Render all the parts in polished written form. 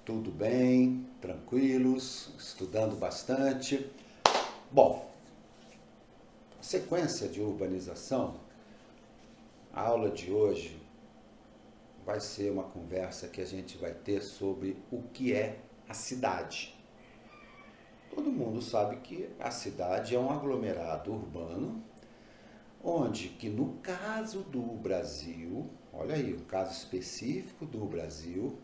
Tudo bem, tranquilos, estudando bastante. Bom, sequência de urbanização, a aula de hoje vai ser uma conversa que a gente vai ter sobre o que é a cidade. Todo mundo sabe que a cidade é um aglomerado urbano, onde que no caso do Brasil, olha aí, o caso específico do Brasil,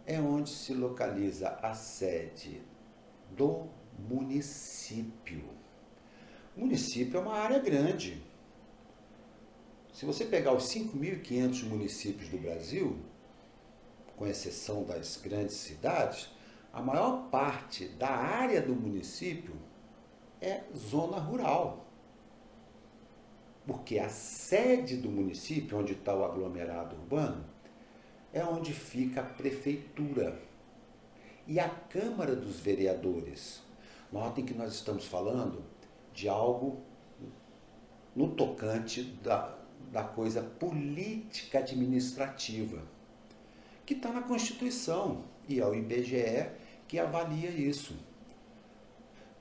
é onde se localiza a sede do município. O município é uma área grande. Se você pegar os 5.500 municípios do Brasil, com exceção das grandes cidades, a maior parte da área do município é zona rural. Porque a sede do município, onde está o aglomerado urbano, é onde fica a prefeitura e a Câmara dos Vereadores. Notem que nós estamos falando de algo no tocante da coisa política administrativa, que está na Constituição e é o IBGE que avalia isso.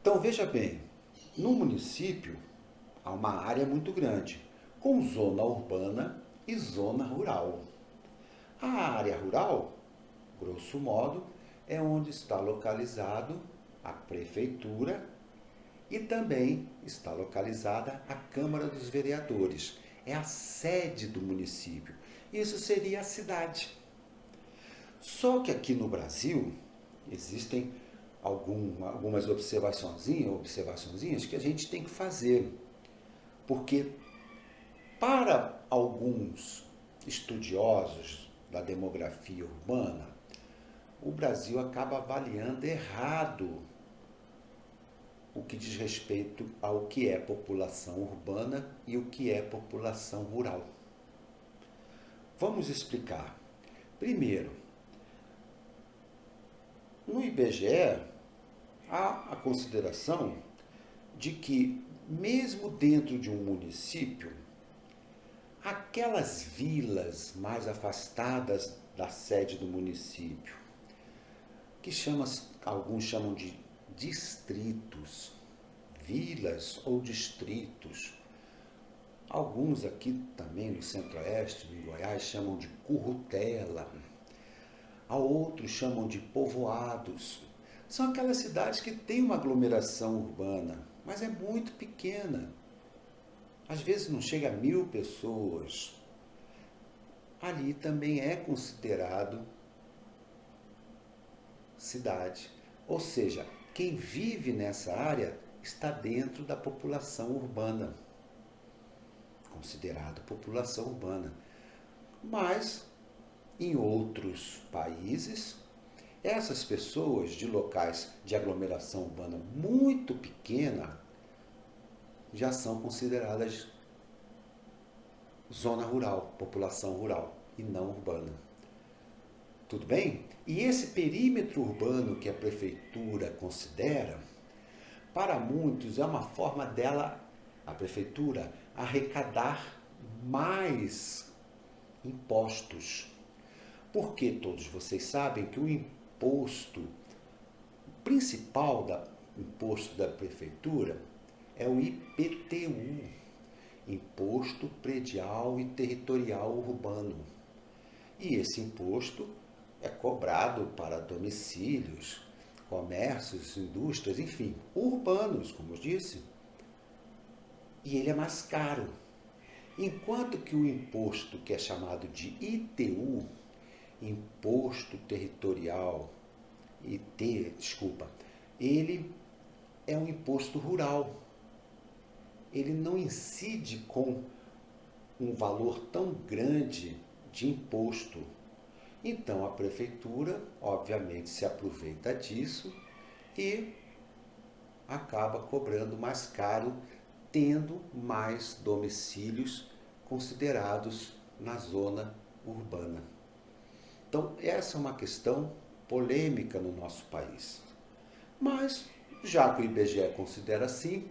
Então veja bem, no município há uma área muito grande, com zona urbana e zona rural. A área rural, grosso modo, é onde está localizado a prefeitura e também está localizada a Câmara dos Vereadores. É a sede do município. Isso seria a cidade. Só que aqui no Brasil existem algumas observaçõezinhas que a gente tem que fazer. Porque para alguns estudiosos da demografia urbana, o Brasil acaba avaliando errado o que diz respeito ao que é população urbana e o que é população rural. Vamos explicar. Primeiro, no IBGE há a consideração de que, mesmo dentro de um município, aquelas vilas mais afastadas da sede do município, que alguns chamam de distritos, vilas ou distritos. Alguns aqui também no Centro-Oeste, em Goiás, chamam de currutela. A outros chamam de povoados. São aquelas cidades que têm uma aglomeração urbana, mas é muito pequena. Às vezes não chega a 1.000 pessoas. Ali também é considerado cidade. Ou seja, quem vive nessa área está dentro da população urbana. Considerado população urbana. Mas, em outros países, essas pessoas de locais de aglomeração urbana muito pequena já são consideradas zona rural, população rural e não urbana. Tudo bem? E esse perímetro urbano que a prefeitura considera, para muitos é uma forma dela, a prefeitura, arrecadar mais impostos. Porque todos vocês sabem que o imposto principal imposto da prefeitura é o IPTU, Imposto Predial e Territorial Urbano. E esse imposto é cobrado para domicílios, comércios, indústrias, enfim, urbanos, como eu disse. E ele é mais caro. Enquanto que o imposto que é chamado de ITU, Imposto Territorial, ele é um imposto rural. Ele não incide com um valor tão grande de imposto. Então a prefeitura, obviamente, se aproveita disso e acaba cobrando mais caro, tendo mais domicílios considerados na zona urbana. Então essa é uma questão polêmica no nosso país. Mas, já que o IBGE considera assim,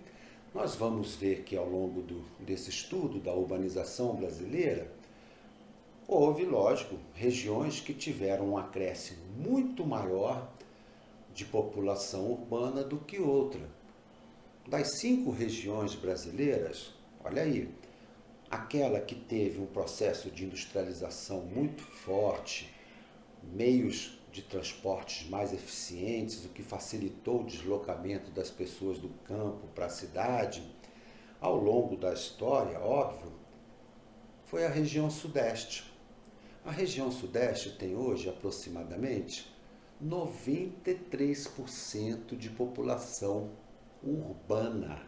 nós vamos ver que ao longo desse estudo da urbanização brasileira, Houve, lógico, regiões que tiveram um acréscimo muito maior de população urbana do que outra. Das 5 regiões brasileiras, olha aí, aquela que teve um processo de industrialização muito forte, meios de transportes mais eficientes, o que facilitou o deslocamento das pessoas do campo para a cidade, ao longo da história, óbvio, foi a região Sudeste. A região Sudeste tem hoje aproximadamente 93% de população urbana,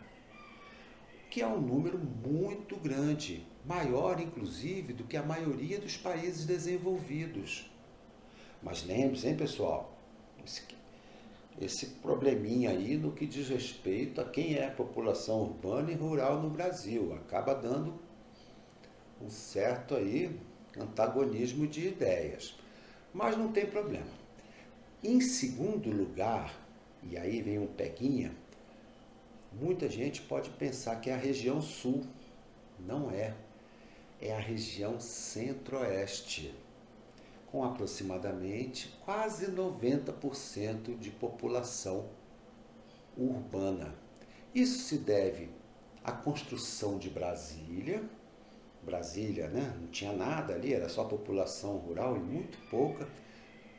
que é um número muito grande, maior inclusive do que a maioria dos países desenvolvidos. Mas lembre-se, hein, pessoal, esse probleminha aí no que diz respeito a quem é população urbana e rural no Brasil, acaba dando um certo aí antagonismo de ideias. Mas não tem problema. Em segundo lugar, e aí vem um peguinha, muita gente pode pensar que é a região sul. Não é. É a região centro-oeste, com aproximadamente quase 90% de população urbana. Isso se deve à construção de Brasília. Brasília, né? Não tinha nada ali, era só população rural e muito pouca.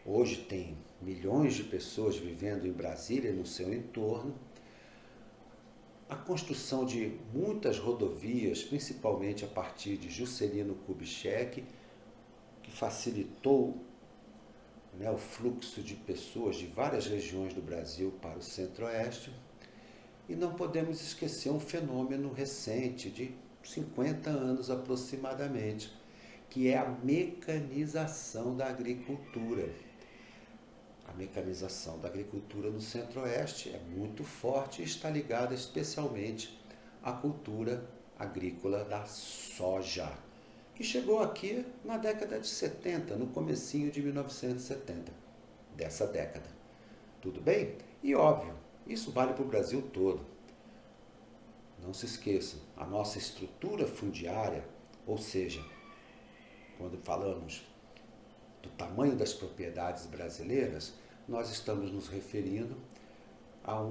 Hoje tem milhões de pessoas vivendo em Brasília e no seu entorno. A construção de muitas rodovias, principalmente a partir de Juscelino Kubitschek, que facilitou, né, o fluxo de pessoas de várias regiões do Brasil para o centro-oeste. E não podemos esquecer um fenômeno recente, de 50 anos aproximadamente, que é a mecanização da agricultura. A mecanização da agricultura no centro-oeste é muito forte e está ligada especialmente à cultura agrícola da soja, que chegou aqui na década de 70, no comecinho de 1970, dessa década. Tudo bem? E óbvio, isso vale para o Brasil todo. Não se esqueçam, a nossa estrutura fundiária, ou seja, quando falamos do tamanho das propriedades brasileiras, nós estamos nos referindo a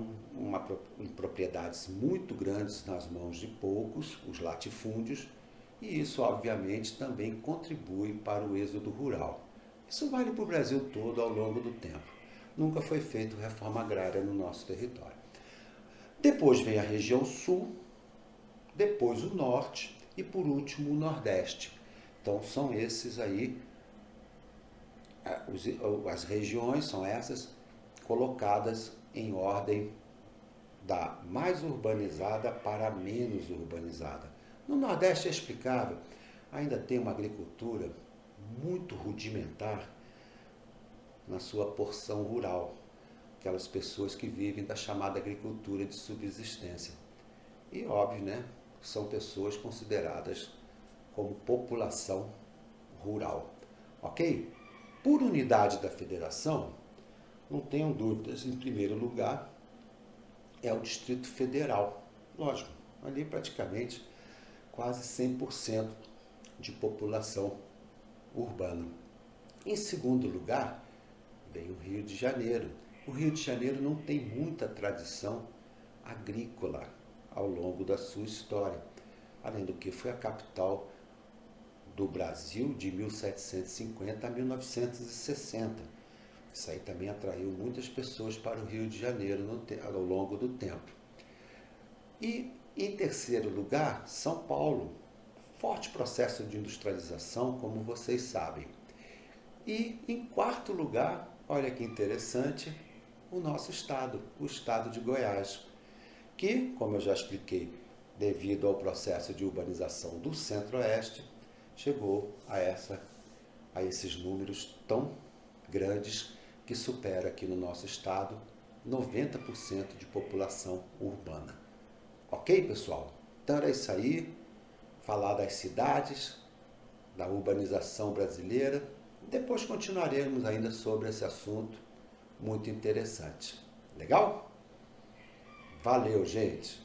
propriedades muito grandes nas mãos de poucos, os latifúndios, e isso obviamente também contribui para o êxodo rural. Isso vale para o Brasil todo ao longo do tempo. Nunca foi feita reforma agrária no nosso território. Depois vem a região sul, depois o norte e por último o nordeste. Então são esses aí, as regiões são essas colocadas em ordem da mais urbanizada para a menos urbanizada. No Nordeste é explicável, ainda tem uma agricultura muito rudimentar na sua porção rural, aquelas pessoas que vivem da chamada agricultura de subsistência. E óbvio, né, são pessoas consideradas como população rural. Ok? Por unidade da federação, não tenham dúvidas, em primeiro lugar, é o Distrito Federal. Lógico, ali praticamente quase 100% de população urbana. Em segundo lugar, vem o Rio de Janeiro. O Rio de Janeiro não tem muita tradição agrícola ao longo da sua história, além do que foi a capital do Brasil de 1750 a 1960. Isso aí também atraiu muitas pessoas para o Rio de Janeiro ao longo do tempo. E, em terceiro lugar, São Paulo. Forte processo de industrialização, como vocês sabem. E, em quarto lugar, olha que interessante, o nosso estado, o estado de Goiás, que, como eu já expliquei, devido ao processo de urbanização do centro-oeste, chegou a esses números tão grandes que supera aqui no nosso estado 90% de população urbana. Ok, pessoal? Então era isso aí, falar das cidades, da urbanização brasileira. Depois continuaremos ainda sobre esse assunto muito interessante. Legal? Valeu, gente!